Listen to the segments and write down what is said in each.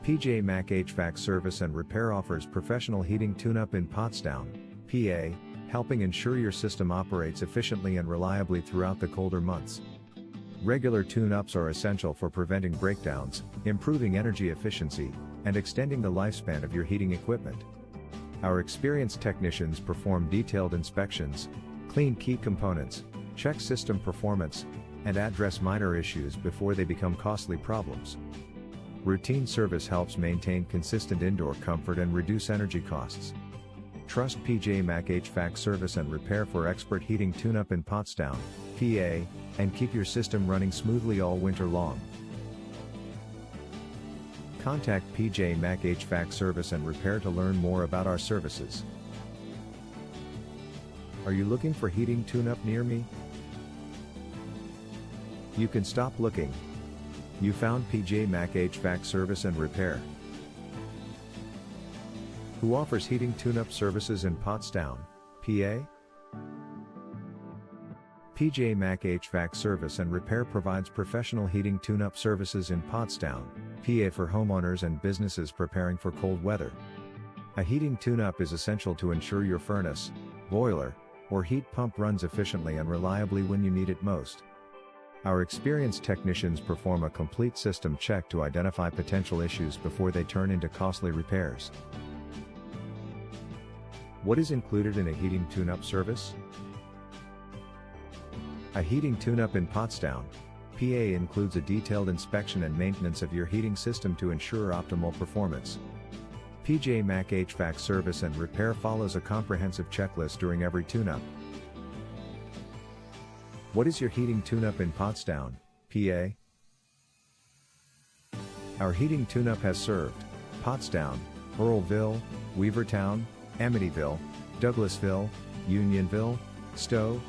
MAC HVAC Service and Repair offers professional heating tune-up in Pottstown, PA, helping ensure your system operates efficiently and reliably throughout the colder months. Regular tune-ups are essential for preventing breakdowns, improving energy efficiency, and extending the lifespan of your heating equipment. Our experienced technicians perform detailed inspections, clean key components, check system performance, and address minor issues before they become costly problems. Routine service helps maintain consistent indoor comfort and reduce energy costs. Trust MAC HVAC Service and Repair for expert heating tune-up in Pottstown, PA, and keep your system running smoothly all winter long. Contact MAC HVAC Service and Repair to learn more about our services. Are you looking for heating tune-up near me? You can stop looking. You found MAC HVAC Service and Repair, who offers heating tune-up services in Pottstown, PA. MAC HVAC Service and Repair provides professional heating tune-up services in Pottstown, PA for homeowners and businesses preparing for cold weather. A heating tune-up is essential to ensure your furnace, boiler, or heat pump runs efficiently and reliably when you need it most. Our experienced technicians perform a complete system check to identify potential issues before they turn into costly repairs. What is included in a heating tune-up service? A heating tune-up in Pottstown, PA includes a detailed inspection and maintenance of your heating system to ensure optimal performance. MAC HVAC Service and Repair follows a comprehensive checklist during every tune-up. What is your heating tune-up in Pottstown, PA? Our heating tune-up has served Pottstown, Earlville, Weavertown, Amityville, Douglasville, Unionville, Stowe,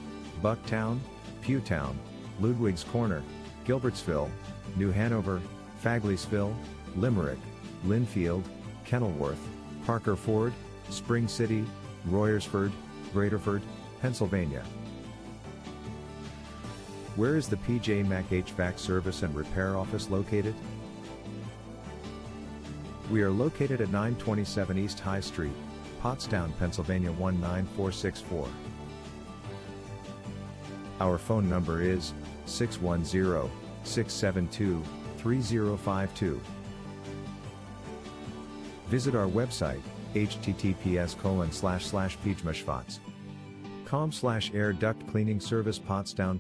Bucktown, Pewtown, Ludwig's Corner, Gilbertsville, New Hanover, Fagleysville, Limerick, Linfield, Kenilworth, Parker Ford, Spring City, Royersford, Graterford, Pennsylvania. Where is the MAC HVAC Service and Repair office located? We are located at 927 East High Street, Pottstown, Pennsylvania 19464. Our phone number is 610-672-3052. Visit our website, https://pjmashvats.com/air duct cleaning service Pottstown.